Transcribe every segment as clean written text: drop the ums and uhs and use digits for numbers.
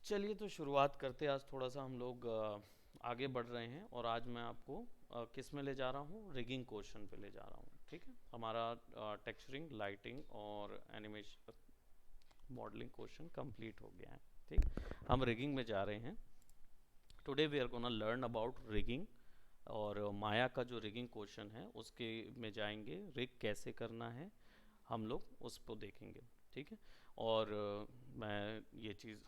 चलिए तो शुरुआत करते हैं। आज थोड़ा सा हम लोग आगे बढ़ रहे हैं और आज मैं आपको किस में ले जा रहा हूँ, रिगिंग क्वेश्चन पे ले जा रहा हूँ। ठीक है, हमारा टेक्सचरिंग, लाइटिंग और एनिमेशन मॉडलिंग क्वेश्चन कंप्लीट हो गया है। ठीक, हम रिगिंग में जा रहे हैं। Today we are gonna learn about rigging और माया का जो रिगिंग क्वेश्चन है उसके में जाएंगे। रिग कैसे करना है हम लोग उसको देखेंगे। ठीक है, और मैं ये चीज़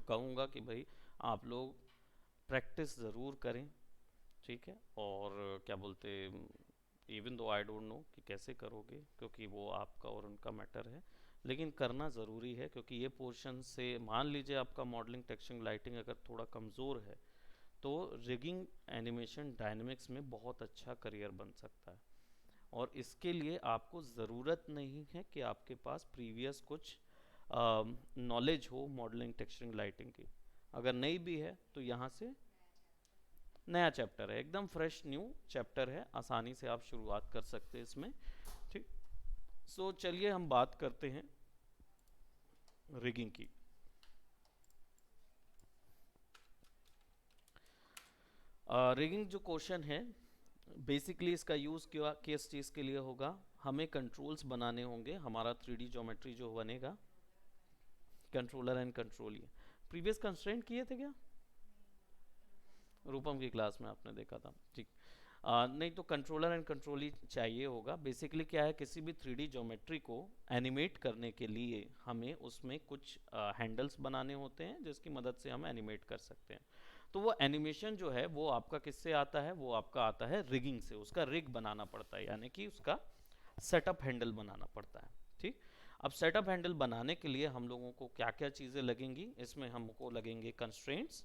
कहूँगा कि भाई आप लोग प्रैक्टिस ज़रूर करें। ठीक है, और क्या बोलते, even though I don't know कि कैसे करोगे क्योंकि वो आपका और उनका मैटर है, लेकिन करना ज़रूरी है क्योंकि ये पोर्शन से मान लीजिए आपका मॉडलिंग, टेक्सचरिंग, लाइटिंग अगर थोड़ा कमज़ोर है तो रिगिंग, एनिमेशन, डायनेमिक्स में बहुत अच्छा करियर बन सकता है। और इसके लिए आपको ज़रूरत नहीं है कि आपके पास प्रीवियस कुछ नॉलेज हो मॉडलिंग, टेक्सचरिंग, लाइटिंग की। अगर नहीं भी है तो यहाँ से नया चैप्टर है, एकदम फ्रेश न्यू चैप्टर है, आसानी से आप शुरुआत कर सकते हैं इसमें। ठीक, सो चलिए हम बात करते हैं रिगिंग की। रिगिंग जो क्वेश्चन है, बेसिकली इसका यूज़ क्या किस चीज़ के लिए होगा, हमें कंट्रोल्स बनाने होंगे। हमारा 3D ज्योमेट्री जो बनेगा, कंट्रोलर एंड कंट्रोल, ये प्रीवियस कंस्ट्रेंट किए थे क्या रूपम की क्लास में आपने देखा था। ठीक, नहीं तो कंट्रोलर एंड कंट्रोल ही चाहिए होगा। बेसिकली क्या है, किसी भी 3D ज्योमेट्री को एनिमेट करने के लिए हमें उसमें कुछ हैंडल्स बनाने होते हैं जिसकी मदद से हम एनिमेट कर सकते हैं। तो वो एनिमेशन जो है वो आपका किससे आता है, वो आपका आता है रिगिंग से। उसका रिग बनाना पड़ता है, यानी कि उसका सेटअप हैंडल बनाना पड़ता है। ठीक, अब सेटअप हैंडल बनाने के लिए हम लोगों को क्या क्या चीज़ें लगेंगी, इसमें हमको लगेंगे कंस्ट्रेंट्स,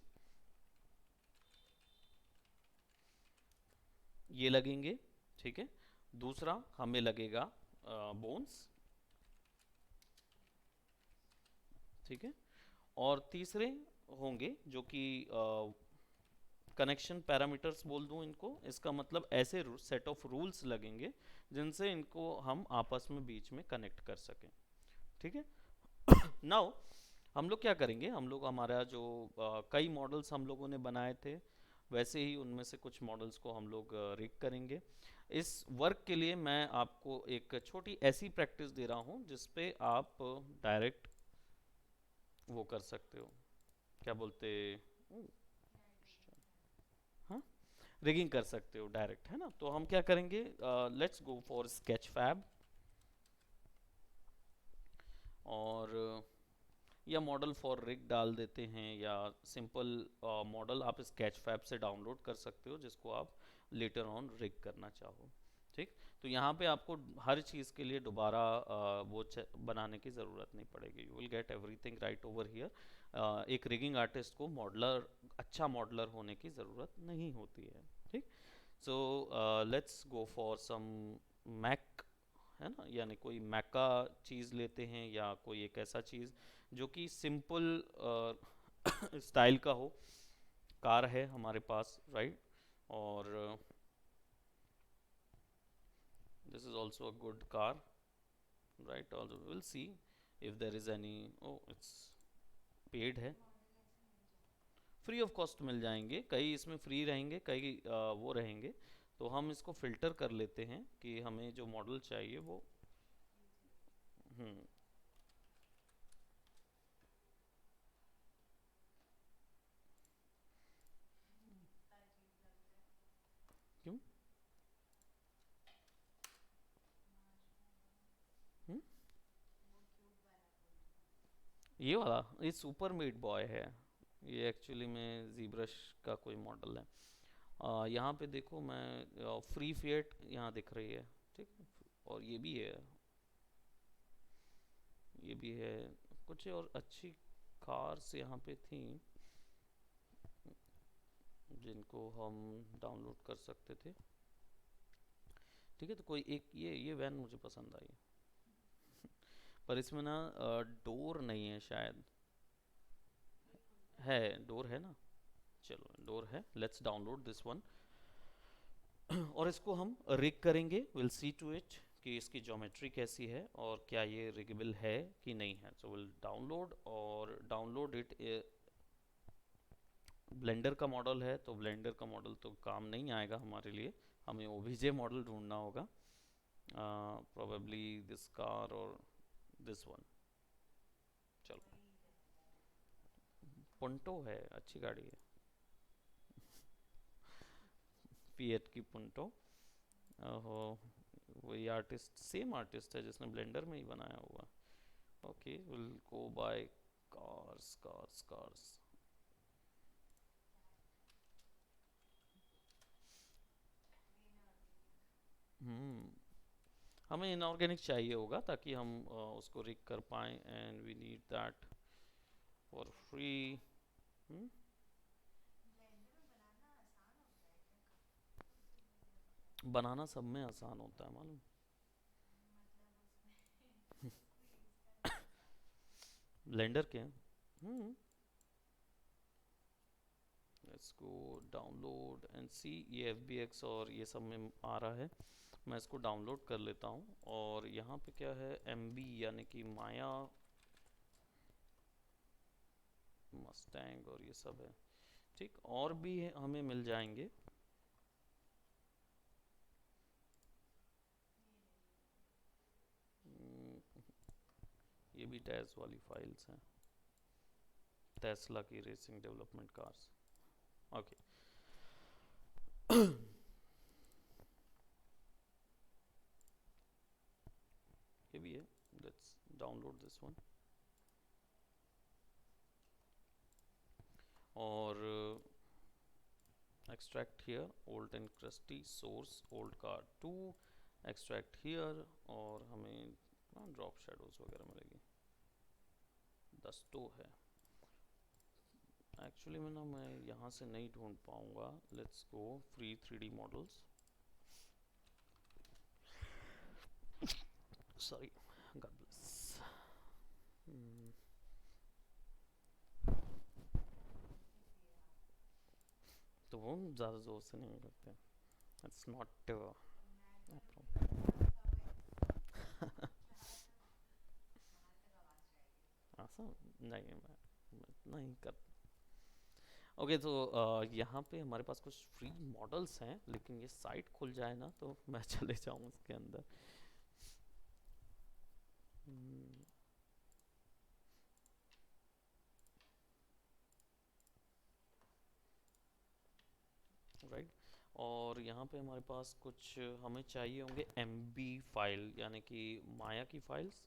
ये लगेंगे। ठीक है, दूसरा हमें लगेगा बोन्स। ठीक है, और तीसरे होंगे जो कि कनेक्शन पैरामीटर्स बोल दूं इनको, इसका मतलब ऐसे सेट ऑफ रूल्स लगेंगे जिनसे इनको हम आपस में बीच में कनेक्ट कर सकें। ठीक है, नाउ हम लोग क्या करेंगे, हम लोग हमारा जो कई मॉडल्स हम लोगों ने बनाए थे वैसे ही उनमें से कुछ मॉडल्स को हम लोग रिग करेंगे। इस वर्क के लिए मैं आपको एक छोटी ऐसी प्रैक्टिस दे रहा हूँ जिसपे आप डायरेक्ट वो कर सकते हो, क्या बोलते, हाँ, रिगिंग कर सकते हो डायरेक्ट, है ना। तो हम क्या करेंगे, let's go for Sketchfab, और या मॉडल फॉर रिग डाल देते हैं, या सिंपल मॉडल आप स्केच फैब से डाउनलोड कर सकते हो जिसको आप लेटर ऑन रिग करना चाहो। ठीक, तो यहाँ पे आपको हर चीज़ के लिए दोबारा वो बनाने की ज़रूरत नहीं पड़ेगी। You will get everything right over here. एक रिगिंग आर्टिस्ट को मॉडलर, अच्छा मॉडलर होने की ज़रूरत नहीं होती है। ठीक, so let's go for some mac, है ना, यानी कोई मैका चीज़ लेते हैं या कोई एक ऐसा चीज़ जो कि सिंपल स्टाइल का हो। कार है हमारे पास, राइट, और this is also a good car, right. Also will see if there is any, oh it's paid है, फ्री ऑफ कॉस्ट मिल जाएंगे। कई इसमें फ्री रहेंगे, कई वो रहेंगे। तो हम इसको फिल्टर कर लेते हैं कि हमें जो मॉडल चाहिए वो, हम्म, क्यों, हम्म, ये वाला, ये सुपर मीट बॉय है। ये एक्चुअली में जीब्रश का कोई मॉडल है। यहाँ पे देखो, मैं फ्री फिएट यहाँ दिख रही है। ठीक है, और ये भी है, ये भी है। कुछ और अच्छी कार्स यहाँ पे थी जिनको हम डाउनलोड कर सकते थे। ठीक है, तो कोई एक ये वैन मुझे पसंद आई, पर इसमें ना डोर नहीं है शायद। है, डोर है ना, चलो डोर है, लेट्स डाउनलोड दिस वन। और इसको हम रिग करेंगे, विल सी टू इट कि इसकी ज्योमेट्री कैसी है और क्या ये रिगेबल है कि नहीं है। सो विल डाउनलोड और डाउनलोड इट ब्लेंडर का मॉडल है तो ब्लेंडर का मॉडल तो काम नहीं आएगा हमारे लिए, हमें ओबीजे मॉडल ढूंढना होगा, प्रोबेबली दिस कार और दिस वन। चलो, पुंटो है, अच्छी गाड़ी है, फिएट की पुंटो। ओहो, वही आर्टिस्ट, सेम आर्टिस्ट है जिसने ब्लेंडर में ही बनाया हुआ। Okay, will go by cars cars cars. Hmm, हमें इनऑर्गेनिक चाहिए होगा ताकि हम उसको रिग कर पाएँ, and we need that for free. बनाना सब में आसान होता है मालूम। ब्लेंडर के let's go download and see, ये एफ बी एक्स और ये सब में आ रहा है, मैं इसको डाउनलोड कर लेता हूँ। और यहाँ पे क्या है, एम बी यानी कि माया मस्टैंग और ये सब है, ठीक, और भी हमें मिल जाएंगे। ये भी टैस वाली फाइल्स हैं, टेस्ला की रेसिंग डेवलपमेंट कार्स। ओके, ये भी है, लेट्स डाउनलोड दिस वन। और extract here old and crusty source old car to extract here, और हमें ड्रॉप शेडोज वगैरह मिलेगी, 10 तो है एक्चुअली में ना, मैं यहाँ से नहीं ढूंढ पाऊँगा। Let's go free 3D models, sorry, God bless. तो वो ज़्यादा ज़ोर से नहीं करते, इट्स नॉट आसान, नहीं मैं इतना ही कर। ओके, तो यहाँ पे हमारे पास कुछ फ्री मॉडल्स हैं, लेकिन ये साइट खुल जाए ना तो मैं चले जाऊँ उसके अंदर। राइट, और यहाँ पे हमारे पास कुछ हमें चाहिए होंगे एम बी फाइल यानी कि माया की फाइल्स।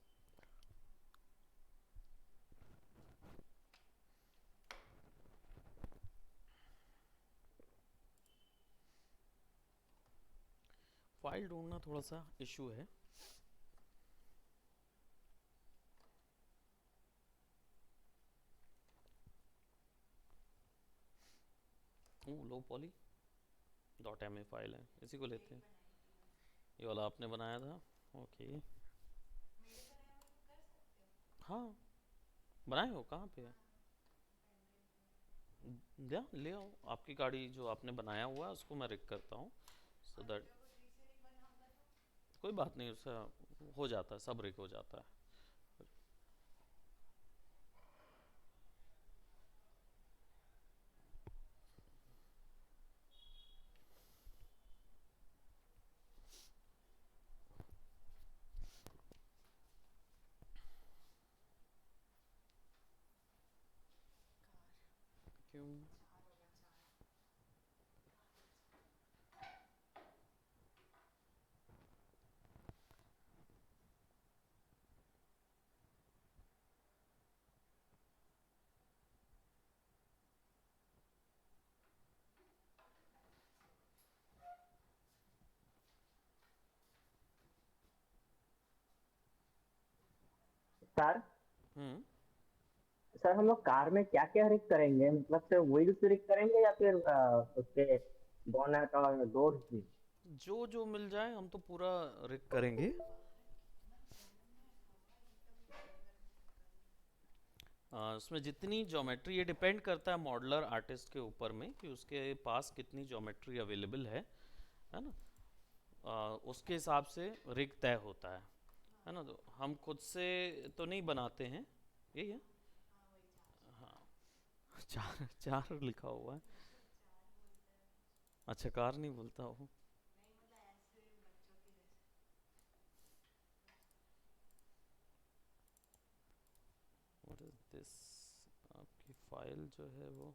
फाइल ढूंढना थोड़ा सा इशू है। Low poly dot M A file है, इसी को लेते हैं। ये वाला आपने बनाया था, ओके। हाँ, बनाए हो, कहाँ पे है? ले आओ, आपकी गाड़ी जो आपने बनाया हुआ है उसको मैं रिक करता हूँ, सो दैट कोई बात नहीं, उससे हो जाता है, सब रिक हो जाता है। क्यों? सर हम्म, सर हम लोग कार में क्या क्या रिक करेंगे, मतलब सिर्फ व्हील्स रिक करेंगे या फिर उसके बोनट और डोर्स भी? जो जो मिल जाए हम तो पूरा रिक करेंगे। उसमें जितनी ज्योमेट्री, ये डिपेंड करता है मॉडलर आर्टिस्ट के ऊपर में कि उसके पास कितनी ज्योमेट्री अवेलेबल है ना, उसके हिसाब से रिग तय होता है ना। तो हम खुद से तो नहीं बनाते हैं, यही है। हाँ, चार चार लिखा हुआ है। अच्छा, कार नहीं बोलता हूँ। What is this? आपकी फाइल जो है वो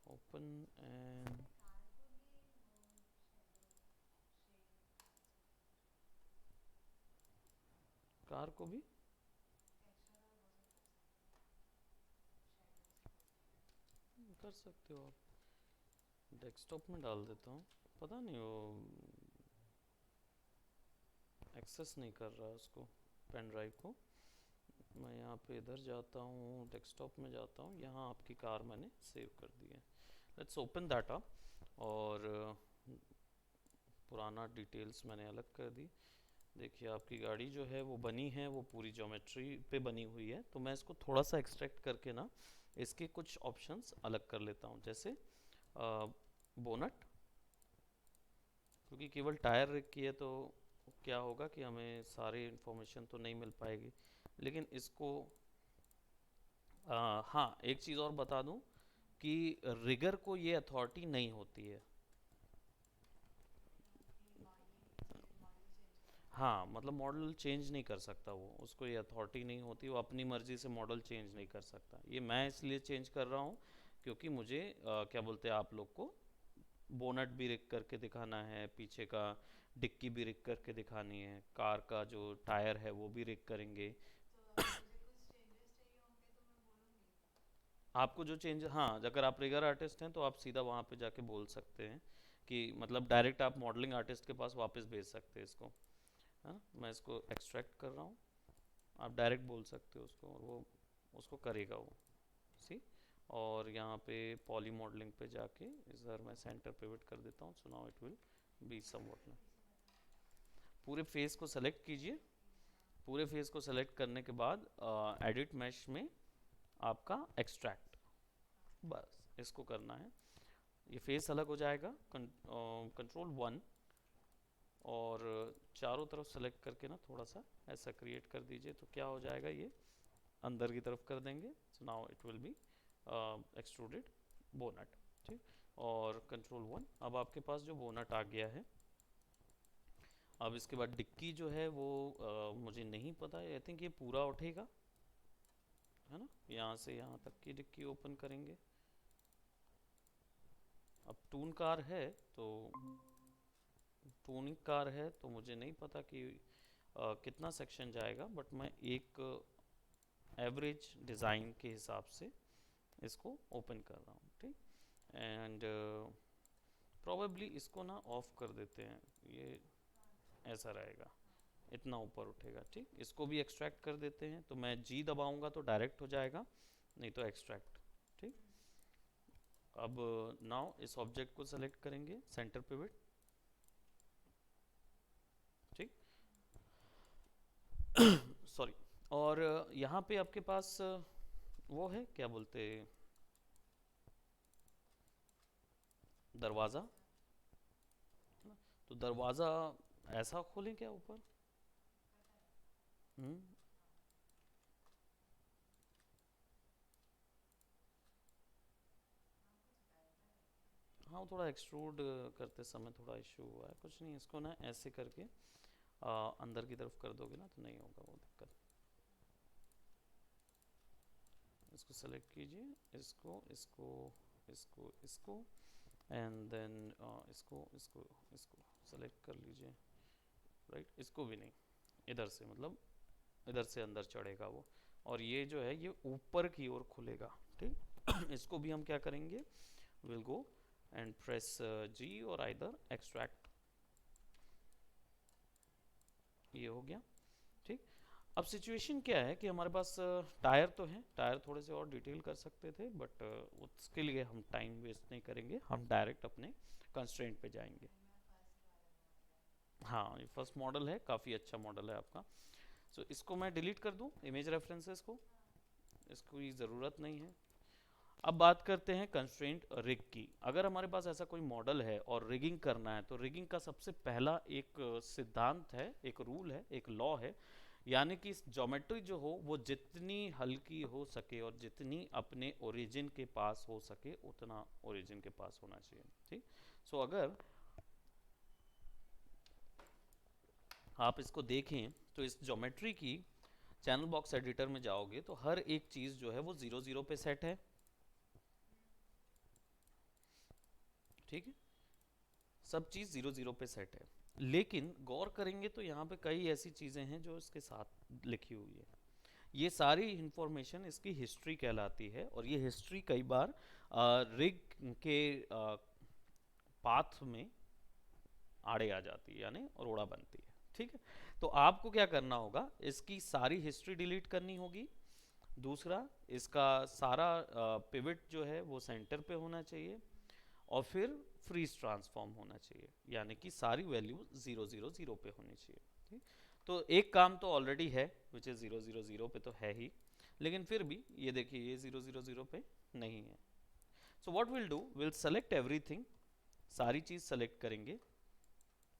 ओपन एंड कार को भी कर सकते हो आप। डेस्कटॉप में डाल देता हूँ। पता नहीं वो एक्सेस नहीं कर रहा उसको, पेन ड्राइव को। मैं यहाँ पे इधर जाता हूँ, डेस्कटॉप में जाता हूँ, यहाँ आपकी कार मैंने सेव कर दी है। Let's open that up. और पुराना डिटेल्स मैंने अलग कर दी। देखिए आपकी गाड़ी जो है वो बनी है, वो पूरी ज्योमेट्री पे बनी हुई है। तो मैं इसको थोड़ा सा एक्सट्रैक्ट करके ना इसके कुछ ऑप्शंस अलग कर लेता हूँ, जैसे बोनट, क्योंकि केवल टायर रिग की है तो क्या होगा कि हमें सारी इन्फॉर्मेशन तो नहीं मिल पाएगी। लेकिन इसको हाँ, एक चीज़ और बता दूं कि रिगर को ये अथॉरिटी नहीं होती है। हाँ, मतलब मॉडल चेंज नहीं कर सकता वो, उसको ये अथॉरिटी नहीं होती, वो अपनी मर्जी से मॉडल चेंज नहीं कर सकता। ये मैं इसलिए चेंज कर रहा हूँ क्योंकि मुझे क्या बोलते हैं, आप लोग को बोनट भी रिग करके दिखाना है, पीछे का डिक्की भी रिग करके दिखानी है, कार का जो टायर है वो भी रिग करेंगे। आपको जो चेंज, हाँ, अगर आप रिगर आर्टिस्ट हैं तो आप सीधा वहाँ पे जाके बोल सकते हैं कि मतलब डायरेक्ट आप मॉडलिंग आर्टिस्ट के पास वापस भेज सकते हैं इसको। हाँ, मैं इसको एक्सट्रैक्ट कर रहा हूँ, आप डायरेक्ट बोल सकते हो उसको और वो उसको करेगा वो। सी। और यहाँ पे पॉली मॉडलिंग पे जाके इधर मैं सेंटर पिवट कर देता हूँ, सो now it will be somewhat. पूरे फेस को सेलेक्ट कीजिए। पूरे फेस को सेलेक्ट करने के बाद एडिट मैश में आपका एक्सट्रैक्ट, बस इसको करना है। ये फेस अलग हो जाएगा। कंट्रोल वन, और चारों तरफ सेलेक्ट करके ना थोड़ा सा ऐसा क्रिएट कर दीजिए, तो क्या हो जाएगा, ये अंदर की तरफ कर देंगे। सो now it will B extruded bonnet. ठीक। और कंट्रोल वन, अब आपके पास जो बोनट आ गया है। अब इसके बाद डिक्की जो है वो मुझे नहीं पता है, आई थिंक ये पूरा उठेगा, है ना। यहाँ से यहाँ तक की डिक्की ओपन करेंगे। अब टून कार है तो टूनिंग कार है तो मुझे नहीं पता कि कितना सेक्शन जाएगा, बट मैं एक एवरेज डिज़ाइन के हिसाब से इसको ओपन कर रहा हूँ। ठीक। एंड प्रोबेबली इसको ना ऑफ कर देते हैं, ये ऐसा रहेगा, इतना ऊपर उठेगा। ठीक। इसको भी एक्सट्रैक्ट कर देते हैं, तो मैं जी दबाऊंगा तो डायरेक्ट हो जाएगा, नहीं तो एक्सट्रैक्ट। ठीक। अब नाउ इस ऑब्जेक्ट को सेलेक्ट करेंगे, सेंटर पिवट। ठीक। सॉरी। और यहाँ पे आपके पास वो है, क्या बोलते, दरवाज़ा। तो दरवाज़ा ऐसा खोलें क्या ऊपर? हम्म। हाँ, वो थोड़ा एक्सट्रूड करते समय थोड़ा इशू हुआ है, कुछ नहीं, इसको ना ऐसे करके अंदर की तरफ कर दोगे ना तो नहीं होगा वो दिक्कत। इसको सेलेक्ट कीजिए, इसको इसको इसको इसको एंड देन इसको इसको इसको सेलेक्ट कर लीजिए। राइट, इसको भी नहीं, इधर से, मतलब इधर से अंदर चढ़ेगा वो। और ये जो है ये ऊपर की ओर खुलेगा। ठीक। इसको भी हम क्या करेंगे, विल गो एंड प्रेस जी और आइदर एक्सट्रैक्ट। ये हो गया। ठीक। अब सिचुएशन क्या है कि हमारे पास टायर तो है, टायर थोड़े से और डिटेल कर सकते थे, बट उसके लिए हम टाइम वेस्ट नहीं करेंगे, हम डायरेक्ट अपने कंस्ट्रेंट पे जाएंगे। हाँ, ये फर्स्ट मॉडल है, काफ़ी अच्छा मॉडल है आपका। सो इसको मैं डिलीट कर दूँ इमेज रेफरेंसेस को, इसकी ज़रूरत नहीं है। अब बात करते हैं कंस्ट्रेंट रिग की। अगर हमारे पास ऐसा कोई मॉडल है और रिगिंग करना है तो रिगिंग का सबसे पहला एक सिद्धांत है, एक रूल है, एक लॉ है, यानी कि ज्योमेट्री जो हो वो जितनी हल्की हो सके और जितनी अपने ओरिजिन के पास हो सके उतना ओरिजिन के पास होना चाहिए। ठीक। सो अगर आप इसको देखें तो इस ज्योमेट्री की चैनल बॉक्स एडिटर में जाओगे तो हर एक चीज जो है वो 0 0 पे सेट है। ठीक है, सब चीज 0 0 पे सेट है। लेकिन गौर करेंगे तो यहाँ पे कई ऐसी चीजें हैं जो इसके साथ लिखी हुई है। ये सारी इंफॉर्मेशन इसकी हिस्ट्री कहलाती है और ये हिस्ट्री कई बार रिग के पाथ में आड़े आ जाती है, यानी रोड़ा बनती है। ठीक है, तो आपको क्या करना होगा, इसकी सारी हिस्ट्री डिलीट करनी होगी। दूसरा, इसका सारा पिवट जो है वो सेंटर पे होना चाहिए और फिर फ्रीज ट्रांसफॉर्म होना चाहिए, यानी कि सारी वैल्यू 0 0 0 पे होनी चाहिए। ठीक, तो एक काम तो ऑलरेडी है विच इज़ 0 0 0 पे तो है ही, लेकिन फिर भी ये देखिए ये 0 0 0 पे नहीं है। So what will do, will select everything, सारी चीज़ सेलेक्ट करेंगे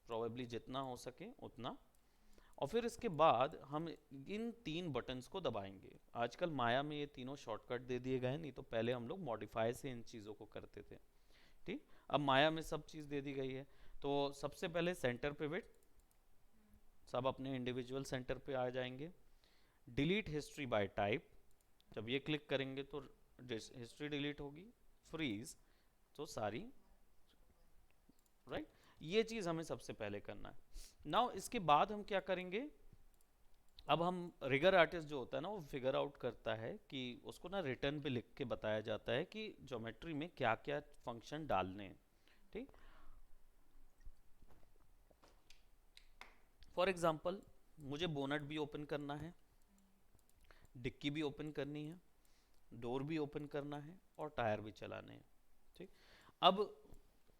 प्रोबेबली जितना हो सके उतना, और फिर इसके बाद हम इन 3 बटन्स को दबाएंगे। आजकल माया में ये तीनों शॉर्टकट दे दिए गए, नहीं तो पहले हम लोग मॉडिफाई से इन चीज़ों को करते थे। ठीक, अब माया में सब चीज़ दे दी गई है। तो सबसे पहले सेंटर पिवट, सब अपने इंडिविजुअल सेंटर पे आ जाएंगे। डिलीट हिस्ट्री बाय टाइप, जब ये क्लिक करेंगे तो हिस्ट्री डिलीट होगी। फ्रीज, तो सारी, राइट, ये चीज़ हमें सबसे पहले करना है। नाउ इसके बाद हम क्या करेंगे, अब हम रिगर आर्टिस्ट जो होता है ना वो फिगर आउट करता है कि उसको ना रिटर्न पे लिख के बताया जाता है कि ज्योमेट्री में क्या क्या फंक्शन डालने हैं। ठीक, फॉर एग्जांपल मुझे बोनट भी ओपन करना है, डिक्की भी ओपन करनी है, डोर भी ओपन करना है और टायर भी चलाने हैं। ठीक, अब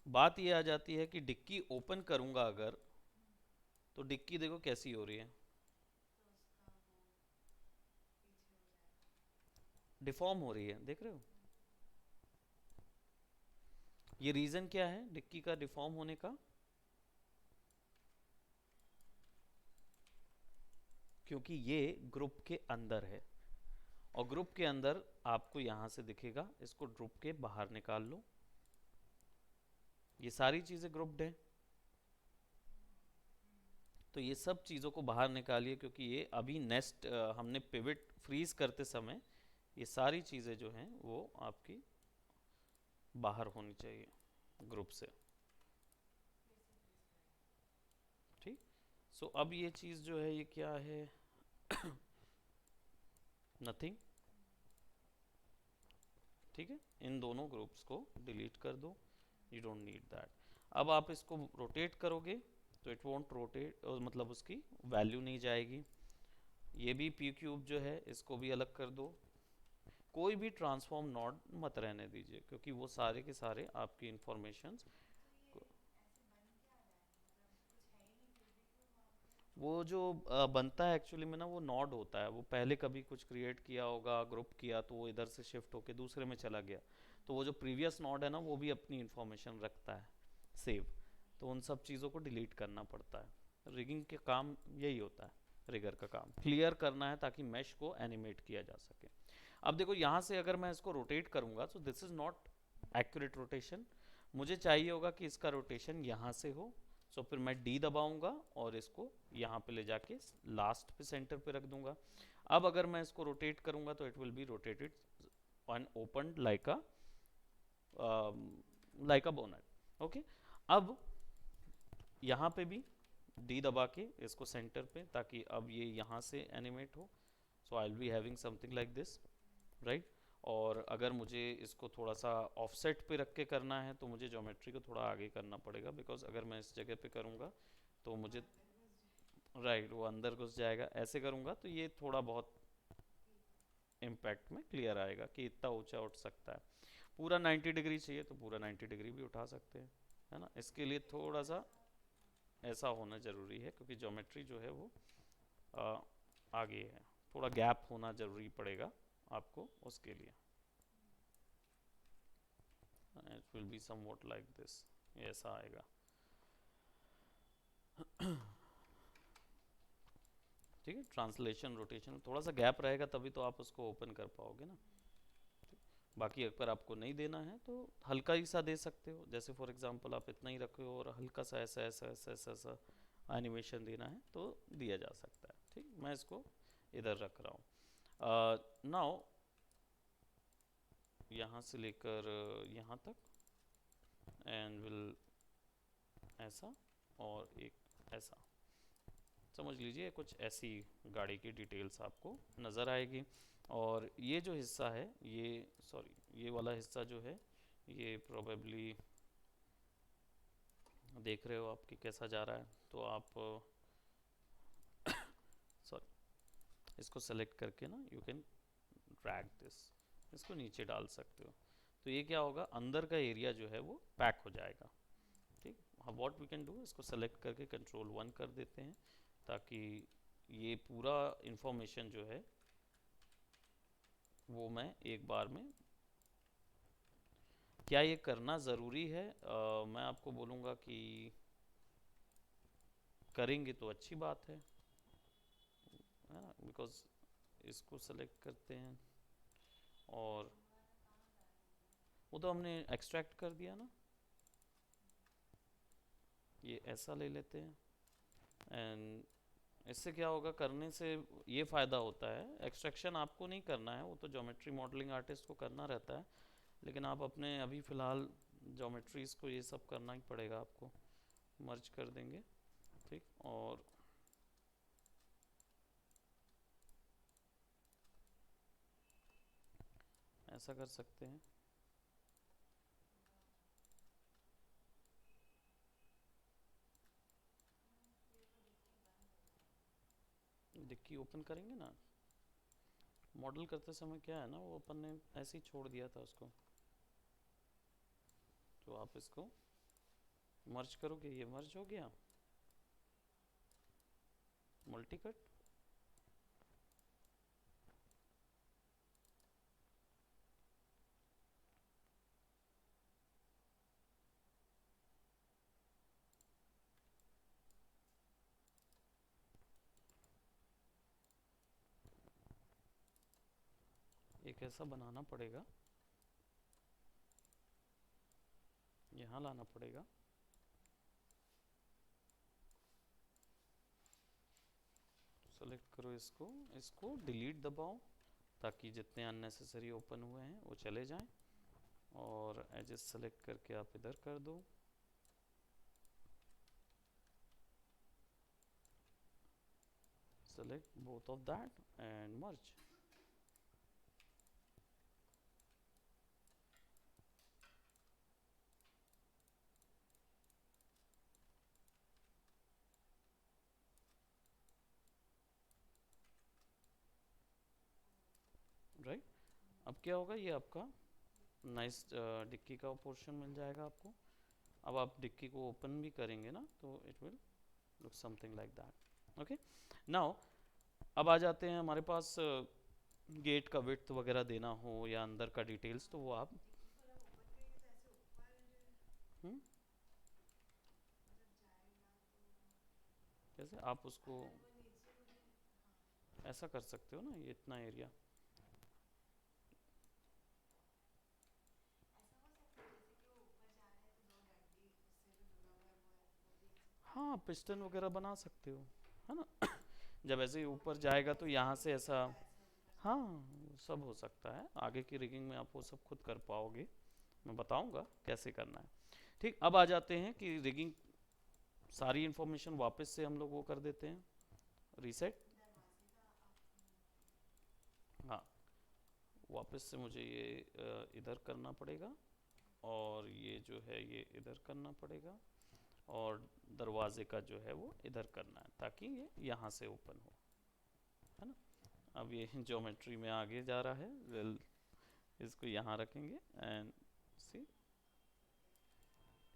बात ये आ जाती है कि डिक्की ओपन करूंगा अगर, तो डिक्की देखो कैसी हो रही है, डिफॉर्म हो रही है, देख रहे हो। ये रीजन क्या है डिक्की का डिफॉर्म होने का, क्योंकि ये ग्रुप के अंदर है और ग्रुप के अंदर आपको यहां से दिखेगा, इसको ग्रुप के बाहर निकाल लो। ये सारी चीजें ग्रुप्ड है, तो ये सब चीज़ों को बाहर निकालिए, क्योंकि ये अभी नेक्स्ट हमने पिवट फ्रीज करते समय ये सारी चीज़ें जो हैं वो आपकी बाहर होनी चाहिए ग्रुप से। ठीक, सो अब ये चीज़ जो है ये क्या है, नथिंग। ठीक है, इन दोनों ग्रुप्स को डिलीट कर दो, यू डोंट नीड दैट। अब आप इसको रोटेट करोगे तो इट वॉन्ट रोटेट, मतलब उसकी वैल्यू नहीं जाएगी। ये भी पी क्यूब जो है इसको भी अलग कर दो, कोई भी ट्रांसफॉर्म नॉड मत रहने दीजिए, क्योंकि वो सारे के सारे आपकी इंफॉर्मेशन, वो जो बनता है एक्चुअली में ना वो नॉड होता है, वो पहले कभी कुछ क्रिएट किया होगा, ग्रुप किया, तो वो इधर से शिफ्ट होके दूसरे में चला गया, तो वो जो प्रीवियस नॉड है ना वो भी अपनी इंफॉर्मेशन रखता है सेव, तो उन सब चीज़ों को डिलीट करना पड़ता है। रिगिंग के काम यही होता है, रिगर का काम क्लियर करना है ताकि मैश को एनिमेट किया जा सके। अब देखो यहाँ से अगर मैं इसको रोटेट करूँगा तो this is not accurate rotation, मुझे चाहिए होगा कि इसका रोटेशन यहाँ से हो। सो फिर मैं डी दबाऊंगा और इसको यहाँ पे ले जाके लास्ट पे सेंटर पे रख दूंगा। अब अगर मैं इसको रोटेट करूंगा तो it will B rotated and open like a bonnet. Okay, अब यहाँ पे भी डी दबा के इसको सेंटर पे, ताकि अब ये यहाँ से एनिमेट हो। So I will be having something like this, right. और अगर मुझे इसको थोड़ा सा ऑफसेट पे रख के करना है तो मुझे ज्योमेट्री को थोड़ा आगे करना पड़ेगा, बिकॉज अगर मैं इस जगह पे करूँगा तो मुझे, राइट, वो अंदर घुस जाएगा। ऐसे करूँगा तो ये थोड़ा बहुत इम्पैक्ट में क्लियर आएगा कि इतना ऊंचा उठ सकता है। पूरा 90 डिग्री चाहिए तो पूरा 90 डिग्री भी उठा सकते हैं, है ना। इसके लिए थोड़ा सा ऐसा होना ज़रूरी है, क्योंकि ज्योमेट्री जो है वो आ, आगे है, थोड़ा गैप होना ज़रूरी पड़ेगा आपको उसके लिए। It will be somewhat like this, ऐसा आएगा। ठीक है, ट्रांसलेशन रोटेशन थोड़ा सा गैप रहेगा तभी तो आप उसको ओपन कर पाओगे ना। बाकी अगर आपको नहीं देना है तो हल्का ही सा दे सकते हो, जैसे फॉर एग्जांपल आप इतना ही रखे हो और हल्का सा ऐसा ऐसा ऐसा ऐसा ऐसा एनिमेशन देना है तो दिया जा सकता है। ठीक, मैं इसको इधर रख रहा हूँ। नाउ यहाँ से लेकर यहाँ तक, एंड विल ऐसा और एक ऐसा, समझ लीजिए कुछ ऐसी गाड़ी की डिटेल्स आपको नज़र आएगी। और ये जो हिस्सा है, ये सॉरी ये वाला हिस्सा जो है ये प्रोबेबली देख रहे हो आपकी कैसा जा रहा है, तो आप सॉरी इसको सेलेक्ट करके ना यू कैन ड्रैग दिस, इसको नीचे डाल सकते हो। तो ये क्या होगा, अंदर का एरिया जो है वो पैक हो जाएगा। ठीक, व्हाट वी कैन डू, इसको सेलेक्ट करके कंट्रोल 1 कर देते हैं ताकि ये पूरा इंफॉर्मेशन जो है वो मैं एक बार में, क्या ये करना ज़रूरी है, मैं आपको बोलूँगा कि करेंगे तो अच्छी बात है ना, बिकॉज इसको सेलेक्ट करते हैं और वो तो हमने एक्सट्रैक्ट कर दिया ना, ये ऐसा ले लेते हैं। एंड इससे क्या होगा, करने से ये फ़ायदा होता है, एक्सट्रैक्शन आपको नहीं करना है, वो तो ज्योमेट्री मॉडलिंग आर्टिस्ट को करना रहता है, लेकिन आप अपने अभी फ़िलहाल ज्योमेट्रीज को ये सब करना ही पड़ेगा आपको। मर्ज कर देंगे, ठीक, और ऐसा कर सकते हैं। डिक्की ओपन करेंगे ना, मॉडल करते समय क्या है ना, वो अपन ने ऐसे ही छोड़ दिया था उसको, तो आप इसको मर्ज करोगे, ये मर्ज हो गया, मल्टी कट, एक ऐसा बनाना पड़ेगा, यहाँ लाना पड़ेगा, सेलेक्ट करो इसको, इसको डिलीट दबाओ ताकि जितने अननेसेसरी ओपन हुए हैं वो चले जाएं, और एजेस सेलेक्ट करके आप इधर कर दो, select both of that and merge। Right, अब क्या होगा, ये आपका नाइस डिक्की का पोर्शन मिल जाएगा आपको। अब आप डिक्की को ओपन भी करेंगे ना तो it will look something like that. Okay, now अब आ जाते हैं हमारे पास गेट का विड्थ वगैरह देना हो या अंदर का डिटेल्स, तो वो आप जैसे आप उसको ऐसा कर सकते हो ना, ये इतना एरिया, हाँ पिस्टन वगैरह बना सकते हो, है ना। जब ऐसे ही ऊपर जाएगा तो यहाँ से ऐसा, हाँ सब हो सकता है, आगे की रिगिंग में आप वो सब खुद कर पाओगे, मैं बताऊंगा कैसे करना है। ठीक, अब आ जाते हैं कि रिगिंग सारी इंफॉर्मेशन वापस से हम लोग वो कर देते हैं, रीसेट। हाँ, वापस से मुझे ये इधर करना पड़ेगा, और ये जो है ये इधर करना पड़ेगा, और दरवाजे का जो है वो इधर करना है ताकि ये यहाँ से ओपन हो, है ना। अब ये ज्योमेट्री में आगे जा रहा है, वेल इसको यहाँ रखेंगे एंड सी,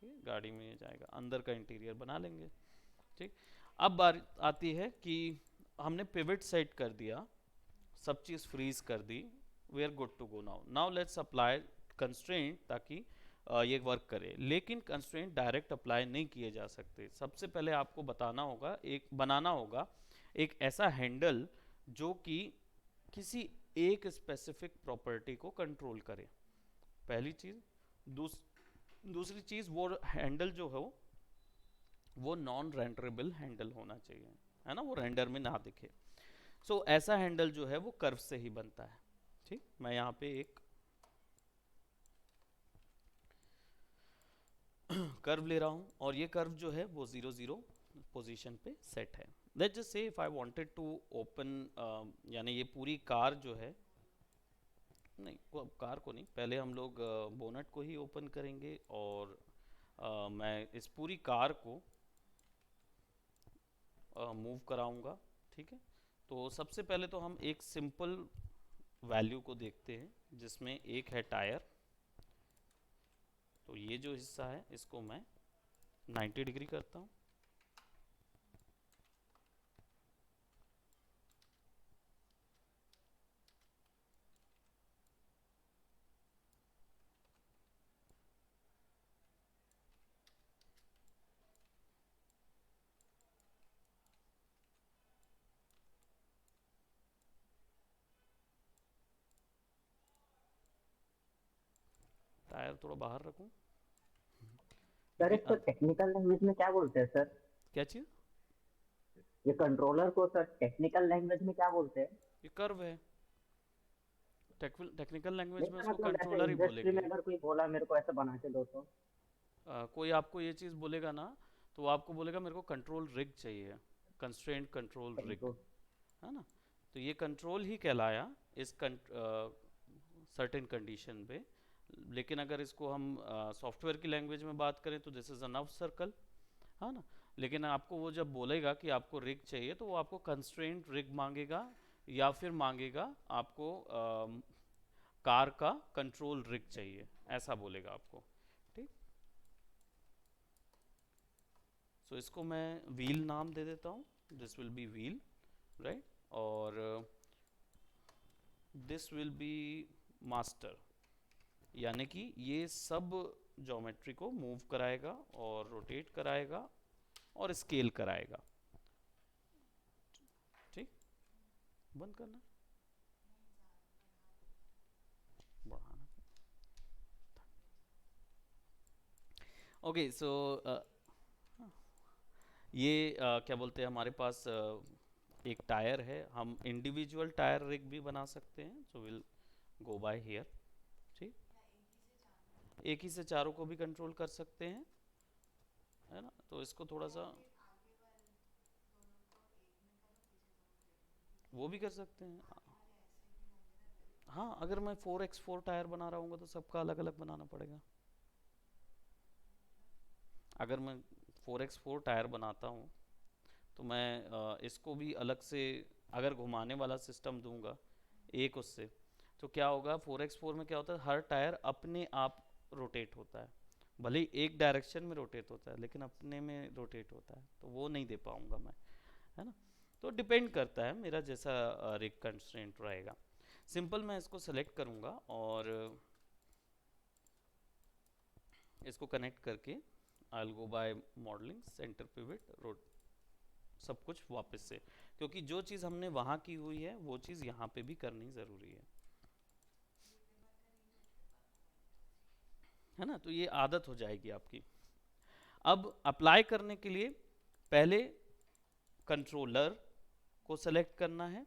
ठीक है, गाड़ी में ये जाएगा, अंदर का इंटीरियर बना लेंगे। ठीक, अब बात आती है कि हमने पिवट सेट कर दिया, सब चीज़ फ्रीज कर दी, we are good to go. Now now let's apply constraint ताकि ये वर्क करे, लेकिन कंस्ट्रेंट डायरेक्ट अप्लाई नहीं किए जा सकते। सबसे पहले आपको बनाना होगा एक ऐसा हैंडल जो कि किसी एक स्पेसिफिक प्रॉपर्टी को कंट्रोल करे, पहली चीज। दूस, दूसरी चीज, वो हैंडल जो है वो नॉन रेंडरेबल हैंडल होना चाहिए, है ना, वो रेंडर में ना दिखे। सो ऐसा हैंडल जो है वो कर्व से ही बनता है। ठीक, मैं यहाँ पे एक कर्व ले रहा हूँ और ये कर्व जो है वो 0 0 पोजीशन पे सेट है। Let's just say if I wanted to open, यानी ये पूरी कार जो है, नहीं कार को नहीं, पहले हम लोग बोनट को ही ओपन करेंगे और मैं इस पूरी कार को मूव कराऊंगा। ठीक है, तो सबसे पहले तो हम एक सिंपल वैल्यू को देखते हैं जिसमें एक है टायर। तो ये जो हिस्सा है इसको मैं 90 डिग्री करता हूँ। टायर थोड़ा बाहर रखूँ सर क्योंकि इसको टेक्निकल लैंग्वेज में क्या बोलते हैं सर? क्या चीज़? ये कंट्रोलर को सर टेक्निकल लैंग्वेज में क्या बोलते हैं? ये कर्व है, टेक्निकल लैंग्वेज नहीं में सर, उसको मतलब ऐसे कंट्रोलर ही इंडस्ट्री में बोलेंगे। अगर कोई बोला मेरे को ऐसा बना के दो तो? कोई आपको ये चीज़ बोलेगा ना, तो वो आपको बोलेगा मेरे को कंट्रोल रिग चाहिए, कंस्ट्रेंट कंट्रोल रिग, कंट्रोल। है ना। तो ये कंट्रोल ही कहलाया इस सर्टेन कंडीशन पे। लेकिन अगर इसको हम सॉफ्टवेयर की लैंग्वेज में बात करें तो दिस इज़ अ नव सर्कल, है ना। लेकिन आपको वो जब बोलेगा कि आपको रिग चाहिए तो वो आपको कंस्ट्रेंट रिग मांगेगा या फिर मांगेगा आपको कार का कंट्रोल रिग चाहिए, ऐसा बोलेगा आपको। ठीक, सो इसको मैं व्हील नाम दे देता हूँ, this will be wheel, right, और दिस विल बी मास्टर, यानी कि ये सब ज्योमेट्री को मूव कराएगा और रोटेट कराएगा और स्केल कराएगा। ठीक, बंद करना, बढ़ाना। ओके, सो ये क्या बोलते हैं, हमारे पास एक टायर है, हम इंडिविजुअल टायर रिग भी बना सकते हैं, so will go by here. ठीक, एक ही से चारों को भी कंट्रोल कर सकते हैं, है ना। तो इसको थोड़ा सा वो भी कर सकते हैं। हाँ, अगर मैं 4x4 टायर बना रहा हूँ तो सबका अलग अलग बनाना पड़ेगा। अगर मैं 4x4 टायर बनाता हूँ तो मैं इसको भी अलग से अगर घुमाने वाला सिस्टम दूंगा एक उससे, तो क्या होगा, 4x4 में क्या होता है, हर टायर अपने आप रोटेट होता है, भले ही एक डायरेक्शन में रोटेट होता है लेकिन अपने में रोटेट होता है, तो वो नहीं दे पाऊंगा मैं, है ना। तो डिपेंड करता है मेरा जैसा रिग कंस्ट्रेंट रहेगा। सिंपल मैं इसको सेलेक्ट करूंगा और इसको कनेक्ट करके I will go by modelling centre pivot rot, सब कुछ वापस से, क्योंकि जो चीज़ हमने वहाँ की हुई है वो चीज़ यहाँ पे भी करनी ज़रूरी है ना। तो ये आदत हो जाएगी आपकी। अब अप्लाई करने के लिए पहले कंट्रोलर को सेलेक्ट करना है,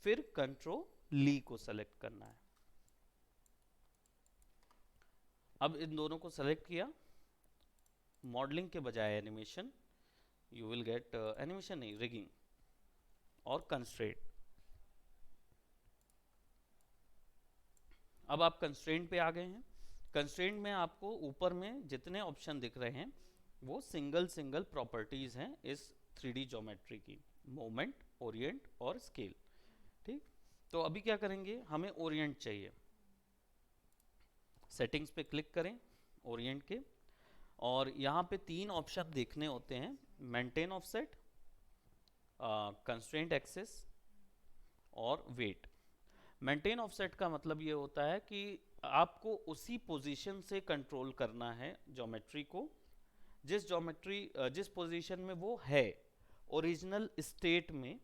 फिर कंट्रोली को सेलेक्ट करना है। अब इन दोनों को सेलेक्ट किया, मॉडलिंग के बजाय animation, you will gate animation नहीं, रिगिंग और कंस्ट्रेंट। अब आप कंस्ट्रेंट पे आ गए हैं। कंस्ट्रेंट में आपको ऊपर में जितने ऑप्शन दिख रहे हैं वो सिंगल सिंगल प्रॉपर्टीज हैं इस 3D ज्योमेट्री की, मोमेंट, ओरिएंट और स्केल। ठीक, तो अभी क्या करेंगे, हमें ओरिएंट चाहिए। सेटिंग्स पे क्लिक करें ओरिएंट के, और यहाँ पे 3 ऑप्शन देखने होते हैं, मेंटेन ऑफसेट, कंस्ट्रेंट एक्सेस और वेट। मेंटेन ऑफसेट का मतलब ये होता है कि आपको उसी पोजीशन से कंट्रोल करना है ज्योमेट्री को, जिस पोजीशन में वो है ओरिजिनल स्टेट में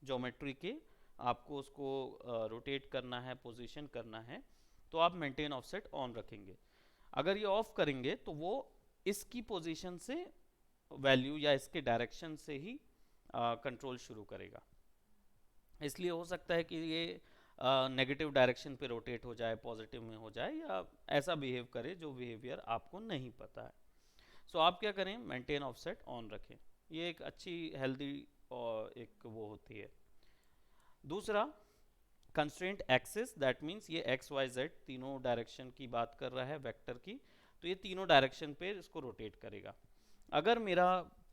ज्योमेट्री के, आपको उसको रोटेट करना है, पोजीशन करना है। तो आप मेंटेन ऑफसेट ऑन रखेंगे। अगर ये ऑफ करेंगे तो वो इसकी पोजीशन से वैल्यू या इसके डायरेक्शन से ही कंट्रोल शुरू करेगा। इसलिए हो सकता है कि ये नेगेटिव डायरेक्शन पे रोटेट हो जाए, पॉजिटिव में हो जाए, या ऐसा बिहेव करे जो बिहेवियर आपको नहीं पता है। सो आप क्या करें, मेंटेन ऑफसेट ऑन रखें। ये एक अच्छी हेल्दी और एक वो होती है। दूसरा, कंस्ट्रेंट एक्सिस, दैट मीन्स ये एक्स वाई जेड तीनों डायरेक्शन की बात कर रहा है वेक्टर की, तो ये तीनों डायरेक्शन पे इसको रोटेट करेगा। अगर मेरा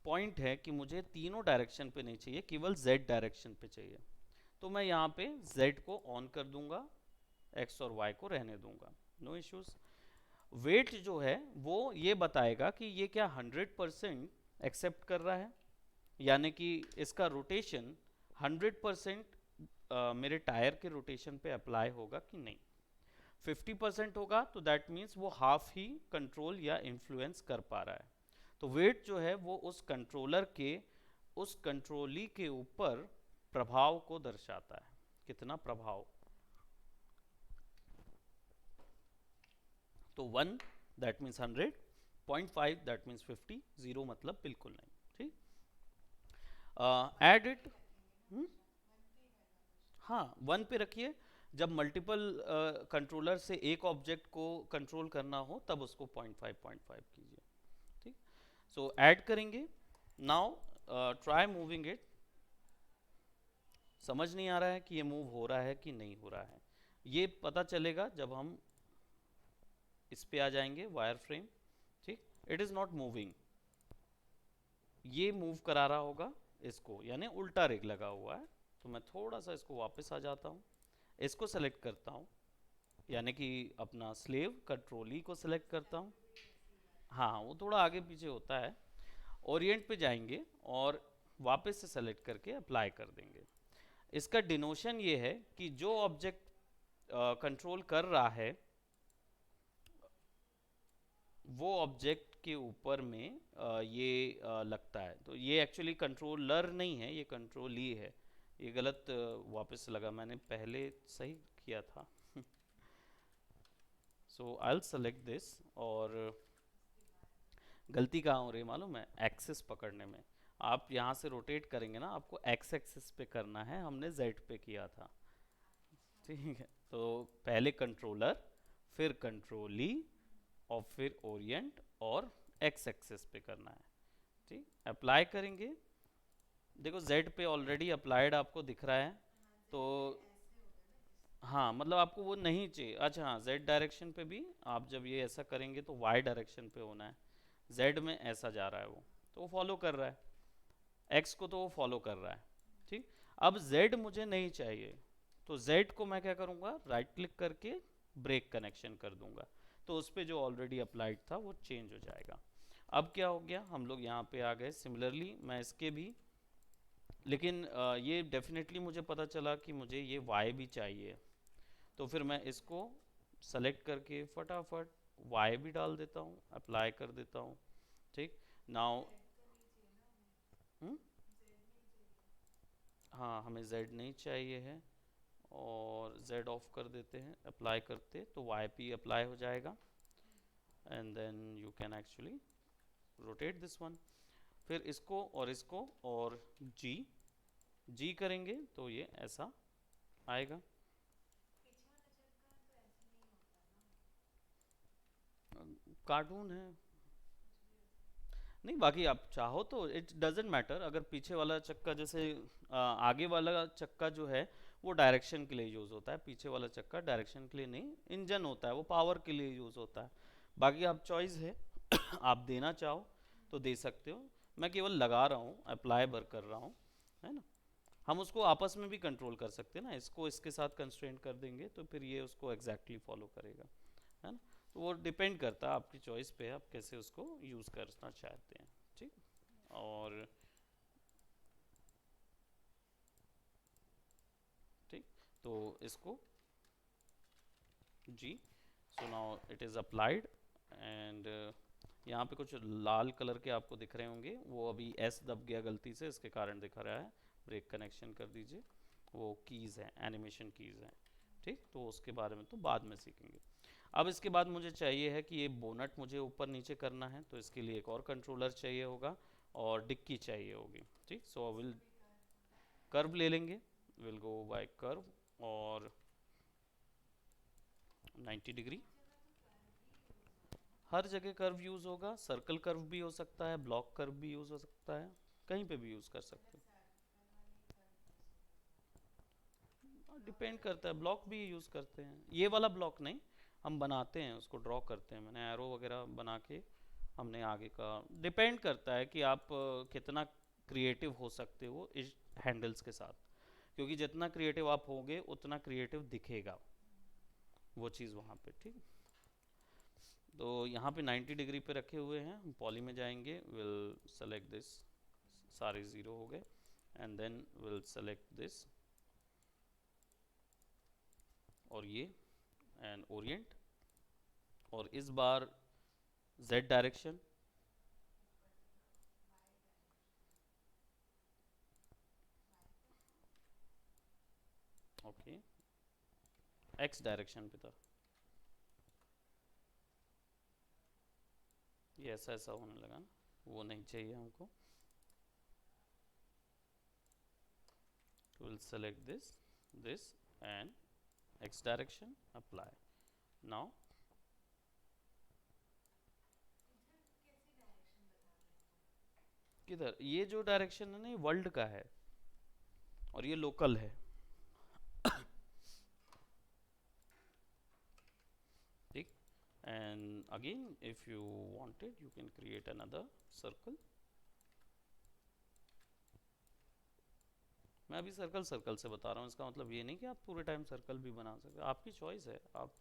पॉइंट है कि मुझे तीनों डायरेक्शन पे नहीं चाहिए, केवल जेड डायरेक्शन पे चाहिए, तो मैं यहाँ पे जेड को ऑन कर दूंगा, एक्स और वाई को रहने दूंगा, नो इश्यूज। वेट जो है वो ये बताएगा कि ये क्या 100% एक्सेप्ट कर रहा है, यानी कि इसका रोटेशन 100% मेरे टायर के रोटेशन पे अप्लाई होगा कि नहीं। 50% होगा तो दैट मीन्स वो हाफ ही कंट्रोल या इन्फ्लुएंस कर पा रहा है। तो वेट जो है वो उस कंट्रोलर के, उस कंट्रोली के ऊपर प्रभाव को दर्शाता है, कितना प्रभाव। तो 1 दैट मीन्स 100, 0.5 दैट मीन्स 50, 0 मतलब बिल्कुल नहीं। ठीक, एड इट। हाँ, 1 पे रखिए। जब मल्टीपल कंट्रोलर से एक ऑब्जेक्ट को कंट्रोल करना हो तब उसको 0.5 कीजिए। ठीक, सो ऐड करेंगे। Now try moving it. समझ नहीं आ रहा है कि ये मूव हो रहा है कि नहीं हो रहा है, ये पता चलेगा जब हम इस पे आ जाएंगे, वायर फ्रेम। ठीक, इट इज नॉट मूविंग, ये मूव करा रहा होगा इसको, यानी उल्टा रेग लगा हुआ है। तो मैं थोड़ा सा इसको वापस आ जाता हूँ, इसको सेलेक्ट करता हूँ, यानी कि अपना स्लेव कंट्रोली को सेलेक्ट करता हूँ। हाँ, वो थोड़ा आगे पीछे होता है। ओरिएंट पे जाएंगे और वापस से सेलेक्ट करके अप्लाई कर देंगे। इसका डिनोशन ये है कि जो ऑब्जेक्ट कंट्रोल कर रहा है वो ऑब्जेक्ट के ऊपर में ये लगता है। तो ये एक्चुअली कंट्रोलर नहीं है, ये कंट्रोली है। ये गलत वापस लगा, मैंने पहले सही किया था। सो आई विल सेलेक्ट दिस, और गलती कहाँ हो रही है मालूम है, एक्सिस पकड़ने में। आप यहाँ से रोटेट करेंगे ना, आपको एक्स एक्सिस पे करना है, हमने जेड पे किया था। ठीक है, तो पहले कंट्रोलर, फिर कंट्रोली, और फिर ओरिएंट, और एक्स एक्सिस पे करना है। ठीक, अप्लाई करेंगे। देखो जेड पे ऑलरेडी अप्लाइड आपको दिख रहा है, तो हाँ, मतलब आपको वो नहीं चाहिए। अच्छा हाँ, जेड डायरेक्शन पे भी आप जब ये ऐसा करेंगे तो वाई डायरेक्शन पे होना है। जेड में ऐसा जा रहा है वो, तो वो फॉलो कर रहा है एक्स को, तो वो फॉलो कर रहा है। ठीक, अब जेड मुझे नहीं चाहिए, तो जेड को मैं क्या करूँगा, राइट क्लिक करके ब्रेक कनेक्शन कर दूंगा, तो उस पर जो ऑलरेडी अप्लाइड था वो चेंज हो जाएगा। अब क्या हो गया, हम लोग यहाँ पे आ गए। सिमिलरली मैं इसके भी, लेकिन ये डेफिनेटली मुझे पता चला कि मुझे ये वाई भी चाहिए, तो फिर मैं इसको सेलेक्ट करके फटाफट वाई भी डाल देता हूँ, अप्लाई कर देता हूँ। ठीक, नाउ हाँ, हमें z नहीं चाहिए है, और z ऑफ कर देते हैं, अप्लाई करते तो y p अप्लाई हो जाएगा, and then you can actually rotate this one. फिर इसको और g करेंगे तो ये ऐसा आएगा। कार्टून है, नहीं बाकी आप चाहो तो इट डजेंट मैटर। अगर पीछे वाला चक्का, जैसे आगे वाला चक्का जो है वो डायरेक्शन के लिए यूज़ होता है, पीछे वाला चक्का डायरेक्शन के लिए नहीं, इंजन होता है वो पावर के लिए यूज़ होता है। बाकी आप चॉइस है आप देना चाहो तो दे सकते हो, मैं केवल लगा रहा हूँ, अप्लाई बर कर रहा हूँ, है ना। हम उसको आपस में भी कंट्रोल कर सकते हैं ना, इसको इसके साथ कंस्ट्रेंट कर देंगे तो फिर ये उसको एग्जैक्टली फॉलो करेगा, है ना। तो वो डिपेंड करता है आपकी चॉइस पे, आप कैसे उसको यूज़ करना चाहते हैं। ठीक, और ठीक, तो इसको जी, so now it is applied and यहाँ पे कुछ लाल कलर के आपको दिख रहे होंगे, वो अभी एस दब गया गलती से, इसके कारण दिखा रहा है। ब्रेक कनेक्शन कर दीजिए, वो कीज़ हैं, एनिमेशन कीज़ हैं, ठीक। तो उसके बारे में तो बाद में सीखेंगे। अब इसके बाद मुझे चाहिए है कि ये बोनट मुझे ऊपर नीचे करना है, तो इसके लिए एक और कंट्रोलर चाहिए होगा और डिक्की चाहिए होगी, ठीक। सो विल कर्व ले लेंगे, विल गो बाय कर्व और 90 डिग्री। हर जगह कर्व यूज़ होगा, सर्कल कर्व भी हो सकता है, ब्लॉक कर्व भी यूज़ हो सकता है, कहीं पे भी यूज़ कर सकते हैं, डिपेंड करता है। ब्लॉक भी यूज़ करते हैं, ये वाला ब्लॉक नहीं, हम बनाते हैं उसको, ड्रॉ करते हैं, मैंने एरो वगैरह बना के हमने आगे का, डिपेंड करता है कि आप कितना क्रिएटिव हो सकते हो इस हैंडल्स के साथ, क्योंकि जितना क्रिएटिव आप होगे उतना क्रिएटिव दिखेगा वो चीज़ वहाँ पे, ठीक। तो यहाँ पे 90 डिग्री पे रखे हुए हैं, हम पॉली में जाएंगे, विल सेलेक्ट दिस, सारे ज़ीरो हो गए, and then will select this और ये एंड ओरिएंट, और इस बार Z direction, okay, X direction पे था, ये ऐसा ऐसा होने लगा ना, वो नहीं चाहिए हमको। We'll select this and X direction, apply. Now किधर, ये जो डायरेक्शन है ना, ये वर्ल्ड का है और ये लोकल है, ठीक। And again if you wanted you can create another circle. मैं अभी सर्कल सर्कल से बता रहा हूँ, इसका मतलब ये नहीं कि आप पूरे टाइम सर्कल भी बना सकते हो, आपकी चॉइस है। आप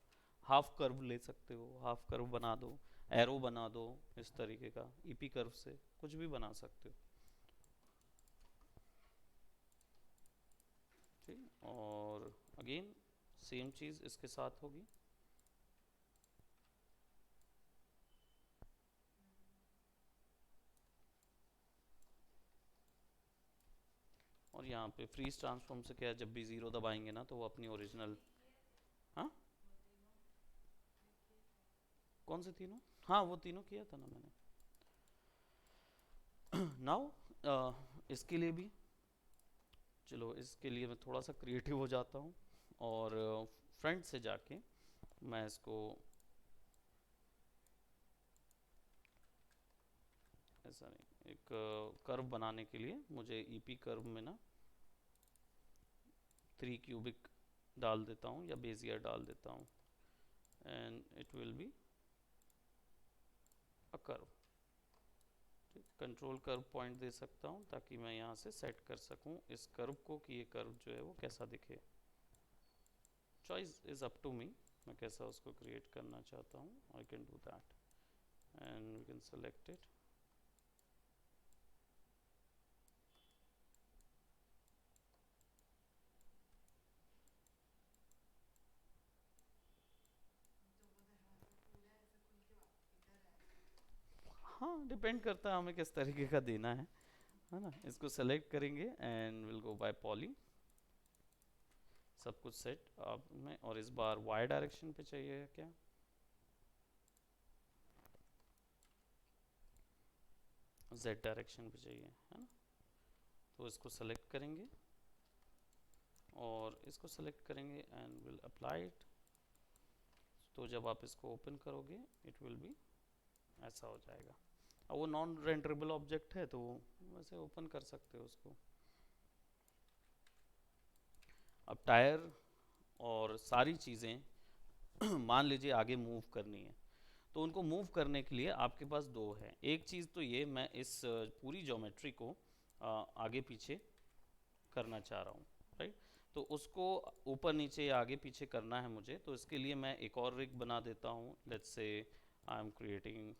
हाफ कर्व ले सकते हो, हाफ कर्व बना दो, एरो बना दो इस तरीके का, ईपी कर्व से कुछ भी बना सकते हो, ठीक। और अगेन सेम चीज़ इसके साथ होगी, और यहाँ पे फ्रीज ट्रांसफॉर्म से क्या है, जब भी ज़ीरो दबाएंगे ना तो वो अपनी ओरिजिनल, हाँ कौन से तीनों, हाँ वो तीनों किया था ना मैंने। नाउ इसके लिए भी, चलो इसके लिए मैं थोड़ा सा क्रिएटिव हो जाता हूँ और फ्रंट से जाके मैं इसको ऐसा नहीं, एक कर्व बनाने के लिए मुझे ईपी कर्व में ना 3 क्यूबिक डाल देता हूँ या बेजियर डाल देता हूँ, and it will be a curve, control curve point दे सकता हूँ ताकि मैं यहाँ से सेट कर सकूँ इस कर्व को कि ये कर्व जो है वो कैसा दिखे। Choice is up to me, मैं कैसा उसको क्रिएट करना चाहता हूँ, I can do that and we can select it. हाँ डिपेंड करता है हमें किस तरीके का देना है ना। इसको सेलेक्ट करेंगे and will go by poly, सब कुछ सेट आप में, और इस बार वाई डायरेक्शन पे चाहिए है क्या, जेड डायरेक्शन पे चाहिए है ना। तो इसको सेलेक्ट करेंगे और इसको सेलेक्ट करेंगे एंड विल अप्लाई इट। तो जब आप इसको ओपन करोगे इट विल बी ऐसा हो जाएगा। अब वो नॉन रेंडरेबल ऑब्जेक्ट है तो वैसे ओपन कर सकते हो उसको। अब टायर और सारी चीज़ें मान लीजिए आगे मूव करनी है, तो उनको मूव करने के लिए आपके पास दो है। एक चीज़ तो ये, मैं इस पूरी ज्योमेट्री को आगे पीछे करना चाह रहा हूँ, राइट। तो उसको ऊपर नीचे या आगे पीछे करना है मुझे, तो इसके लिए मैं एक और रिग बना देता हूँ। Let's say I am creating,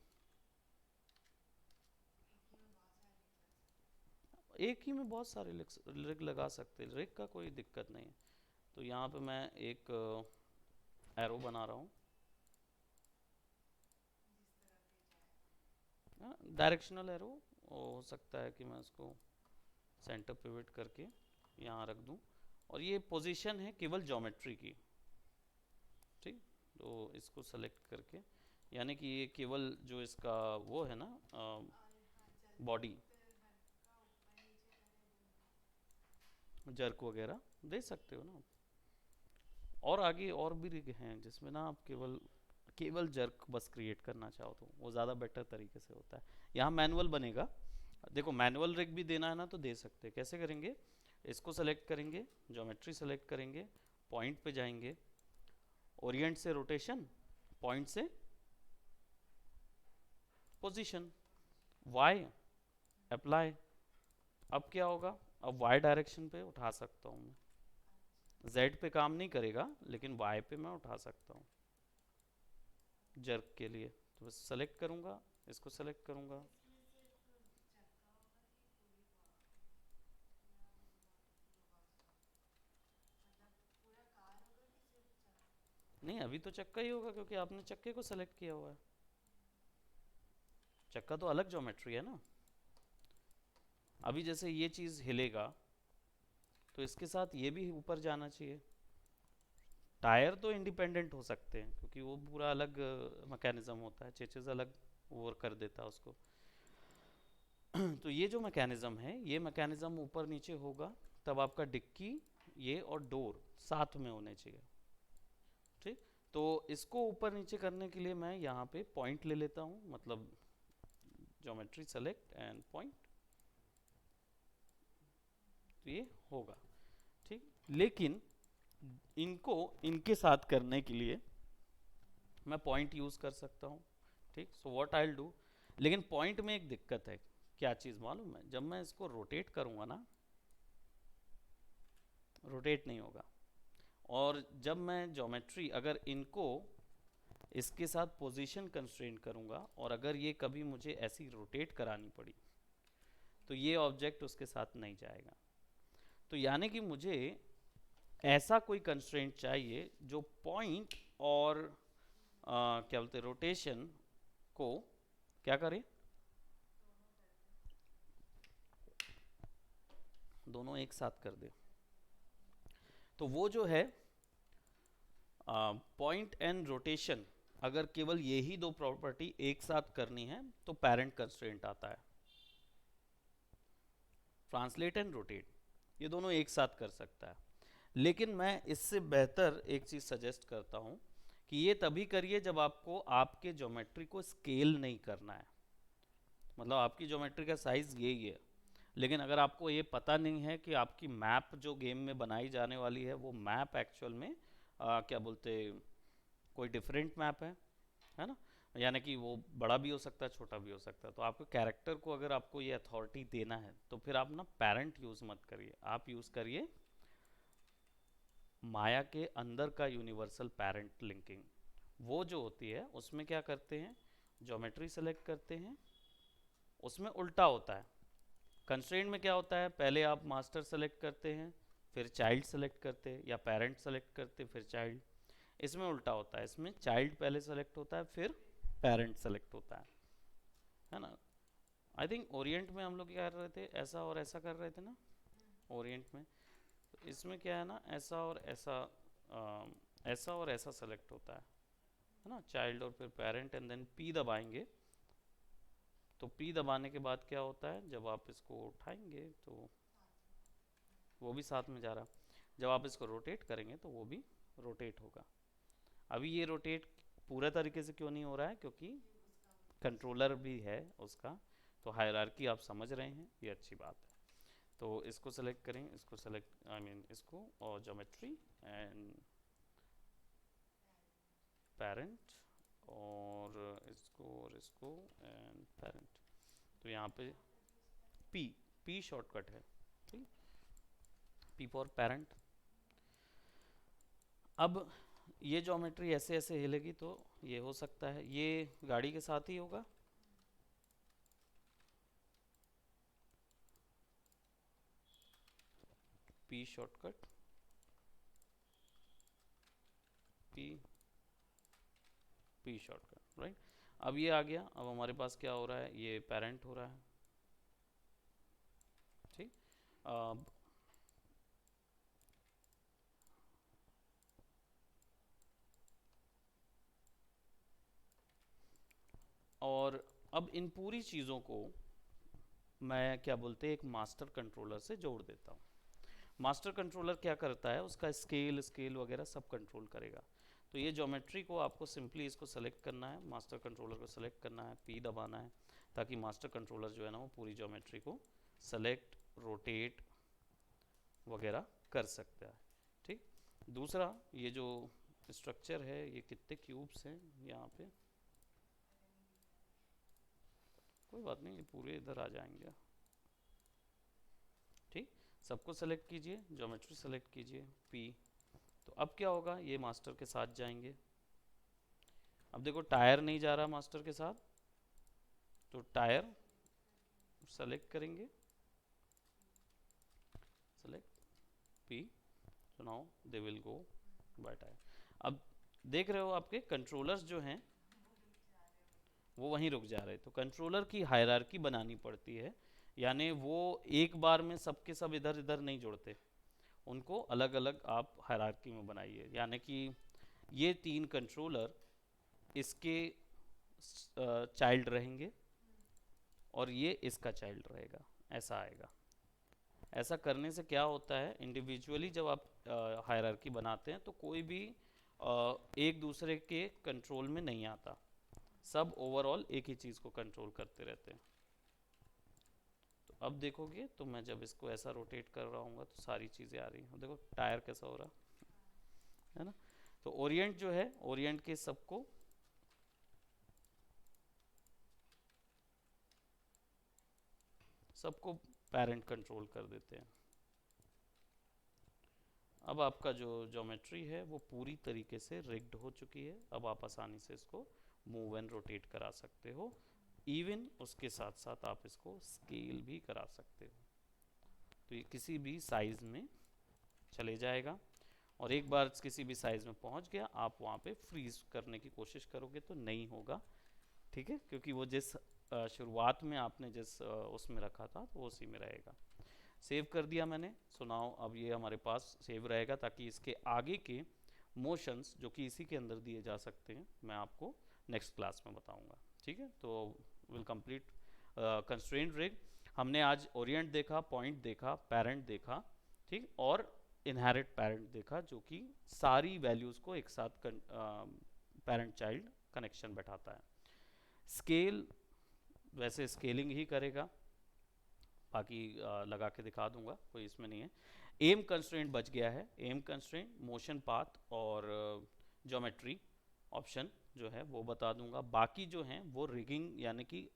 एक ही में बहुत सारे रिग लगा सकते हैं, रिग का कोई दिक्कत नहीं है। तो यहाँ पे मैं एक एरो बना रहा हूँ, डायरेक्शनल एरो हो सकता है कि मैं इसको सेंटर पिवट करके यहाँ रख दूँ, और ये पोजीशन है केवल ज्योमेट्री की, ठीक। तो इसको सेलेक्ट करके, यानी कि ये केवल जो इसका वो है ना बॉडी जर्क वगैरह दे सकते हो ना। और आगे और भी रिग हैं जिसमें ना आप केवल केवल जर्क बस क्रिएट करना चाहो तो वो ज़्यादा बेटर तरीके से होता है। यहाँ मैनुअल बनेगा, देखो मैनुअल रिग भी देना है ना तो दे सकते हैं। कैसे करेंगे, इसको सेलेक्ट करेंगे, ज्योमेट्री सेलेक्ट करेंगे, पॉइंट पे जाएंगे, ओरिएंट से रोटेशन, पॉइंट से पोजीशन, वाई अप्लाई। अब क्या होगा, अब वाई डायरेक्शन पे उठा सकता हूँ मैं, जेड पे काम नहीं करेगा लेकिन वाई पे मैं उठा सकता हूँ जर्क के लिए। तो बस सेलेक्ट करूँगा, इसको सेलेक्ट करूँगा, नहीं अभी तो चक्का ही होगा क्योंकि आपने चक्के को सेलेक्ट किया हुआ है, चक्का तो अलग ज्योमेट्री है ना। अभी जैसे ये चीज़ हिलेगा तो इसके साथ ये भी ऊपर जाना चाहिए। टायर तो इंडिपेंडेंट हो सकते हैं क्योंकि वो पूरा अलग मैकेनिज्म होता है, चेचेस अलग वो कर देता है उसको। तो ये जो मैकेनिज्म है, ये मैकेनिज्म ऊपर नीचे होगा तब आपका डिक्की ये और डोर साथ में होने चाहिए, ठीक। तो इसको ऊपर नीचे करने के लिए मैं यहाँ पे पॉइंट ले लेता हूँ, मतलब ज्योमेट्री सेलेक्ट एंड पॉइंट, तो ये होगा, ठीक। लेकिन इनको इनके साथ करने के लिए मैं पॉइंट यूज़ कर सकता हूँ, ठीक। So what I will do, लेकिन पॉइंट में एक दिक्कत है, क्या चीज़ मालूम है, जब मैं इसको रोटेट करूँगा ना, रोटेट नहीं होगा। और जब मैं ज्योमेट्री अगर इनको इसके साथ पोजीशन कंस्ट्रेंट करूँगा और अगर ये कभी मुझे ऐसी रोटेट करानी पड़ी तो ये ऑब्जेक्ट उसके साथ नहीं जाएगा। तो यानी कि मुझे ऐसा कोई कंस्ट्रेंट चाहिए जो पॉइंट और क्या बोलते रोटेशन को क्या करे, दोनों एक साथ कर दे। तो वो जो है पॉइंट एंड रोटेशन, अगर केवल यही दो प्रॉपर्टी एक साथ करनी है तो पेरेंट कंस्ट्रेंट आता है। ट्रांसलेट एंड रोटेट ये दोनों एक साथ कर सकता है, लेकिन मैं इससे बेहतर एक चीज़ सजेस्ट करता हूँ कि ये तभी करिए जब आपको आपके ज्योमेट्री को स्केल नहीं करना है, मतलब आपकी ज्योमेट्री का साइज़ यही है, लेकिन अगर आपको ये पता नहीं है कि आपकी मैप जो गेम में बनाई जाने वाली है वो मैप एक्चुअल में क्या बोलते कोई डिफरेंट मैप है ना, यानी कि वो बड़ा भी हो सकता है छोटा भी हो सकता है। तो आपके कैरेक्टर को अगर आपको ये अथॉरिटी देना है तो फिर आप ना पेरेंट यूज़ मत करिए, आप यूज़ करिए माया के अंदर का यूनिवर्सल पेरेंट लिंकिंग। वो जो होती है उसमें क्या करते हैं, ज्योमेट्री सेलेक्ट करते हैं, उसमें उल्टा होता है। कंस्ट्रेंट में क्या होता है, पहले आप मास्टर सेलेक्ट करते हैं फिर चाइल्ड सेलेक्ट करते हैं, या पेरेंट सेलेक्ट करते फिर चाइल्ड। इसमें उल्टा होता है, इसमें चाइल्ड पहले सेलेक्ट होता है फिर पेरेंट सेलेक्ट होता है ना। आई थिंक ओरिएंट में हम लोग क्या कर रहे थे, ऐसा और ऐसा कर रहे थे ना ओरिएंट में। तो इसमें क्या है ना, ऐसा और ऐसा ऐसा और ऐसा सेलेक्ट होता है ना, चाइल्ड और फिर पेरेंट एंड देन पी दबाएंगे। तो पी दबाने के बाद क्या होता है, जब आप इसको उठाएंगे तो वो भी साथ में जा रहा, जब आप इसको रोटेट करेंगे तो वो भी रोटेट होगा। अभी ये रोटेट पूरा तरीके से क्यों नहीं हो रहा है, क्योंकि कंट्रोलर भी है उसका, तो हायरार्की आप समझ रहे हैं, ये अच्छी बात है। तो इसको सेलेक्ट करेंगे, इसको सेलेक्ट आई मीन इसको और ज्योमेट्री एंड पेरेंट और इसको एंड पेरेंट। तो यहाँ पे पी पी शॉर्टकट है, ठीक, पी फॉर पेरेंट। अब ये ज्योमेट्री ऐसे ऐसे हिलेगी तो ये हो सकता है ये गाड़ी के साथ ही होगा, P shortcut P P shortcut right. अब ये आ गया, अब हमारे पास क्या हो रहा है, ये पेरेंट हो रहा है, ठीक। और अब इन पूरी चीज़ों को मैं क्या बोलते हैं एक मास्टर कंट्रोलर से जोड़ देता हूँ। मास्टर कंट्रोलर क्या करता है, उसका स्केल स्केल वगैरह सब कंट्रोल करेगा। तो ये ज्योमेट्री को आपको सिंपली इसको सेलेक्ट करना है, मास्टर कंट्रोलर को सेलेक्ट करना है, पी दबाना है, ताकि मास्टर कंट्रोलर जो है ना वो पूरी ज्योमेट्री को सेलेक्ट रोटेट वगैरह कर सकता है, ठीक। दूसरा, ये जो स्ट्रक्चर है ये कितने क्यूब्स हैं यहाँ पे, कोई बात नहीं, ये पूरे इधर आ जाएंगे, ठीक। सबको सेलेक्ट कीजिए, ज्योमेट्री सेलेक्ट कीजिए, पी। तो अब क्या होगा, ये मास्टर के साथ जाएंगे। अब देखो टायर नहीं जा रहा मास्टर के साथ, तो टायर सेलेक्ट करेंगे, सेलेक्ट पी, तो now they will go by tyre. अब देख रहे हो आपके कंट्रोलर्स जो हैं वो वहीं रुक जा रहे हैं। तो कंट्रोलर की हायरार्की बनानी पड़ती है, यानी वो एक बार में सबके सब इधर इधर नहीं जुड़ते, उनको अलग अलग आप हायरार्की में बनाइए। यानी कि ये 3 कंट्रोलर इसके चाइल्ड रहेंगे और ये इसका चाइल्ड रहेगा, ऐसा आएगा। ऐसा करने से क्या होता है, इंडिविजुअली जब आप हायरार्की बनाते हैं तो कोई भी एक दूसरे के कंट्रोल में नहीं आता, सब ओवरऑल एक ही चीज़ को कंट्रोल करते रहते हैं। तो अब देखोगे तो मैं जब इसको ऐसा रोटेट कर रहा हूँ तो सारी चीज़ें आ रही हैं, देखो टायर कैसा हो रहा है ना। तो ओरिएंट जो है, ओरिएंट के सबको सबको पेरेंट कंट्रोल कर देते हैं। अब आपका जो ज्योमेट्री है वो पूरी तरीके से रिग्ड हो चुकी है। अब आप आसानी से इसको मूव एंड रोटेट करा सकते हो, इवन उसके साथ साथ आप इसको स्केल भी करा सकते हो। तो ये किसी भी साइज़ में चले जाएगा, और एक बार किसी भी साइज़ में पहुंच गया आप वहाँ पे फ्रीज करने की कोशिश करोगे तो नहीं होगा, ठीक है, क्योंकि वो जिस शुरुआत में आपने जिस उसमें रखा था तो वो उसी में रहेगा। सेव कर दिया मैंने, सुनाओ अब ये हमारे पास सेव रहेगा, ताकि इसके आगे के मोशंस जो कि इसी के अंदर दिए जा सकते हैं मैं आपको नेक्स्ट क्लास में बताऊंगा, ठीक है। तो विल कंप्लीट कंस्ट्रेंट रिग। हमने आज ओरिएंट देखा, पॉइंट देखा, पेरेंट देखा, ठीक, और इनहेरिट पेरेंट देखा, जो कि सारी वैल्यूज़ को एक साथ पेरेंट चाइल्ड कनेक्शन बैठाता है। स्केल वैसे स्केलिंग ही करेगा, बाकी लगा के दिखा दूंगा, कोई इसमें नहीं है। एम कंस्ट्रेंट बच गया है, एम कंस्ट्रेंट, मोशन पाथ और ज्योमेट्री ऑप्शन जो है वो बता दूंगा। बाकी जो हैं वो रिगिंग यानी कि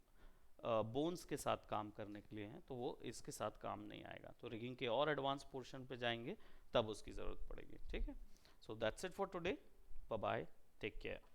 बोन्स के साथ काम करने के लिए हैं, तो वो इसके साथ काम नहीं आएगा। तो रिगिंग के और एडवांस पोर्शन पे जाएंगे तब उसकी ज़रूरत पड़ेगी, ठीक है। So that's it for today, bye bye, take care.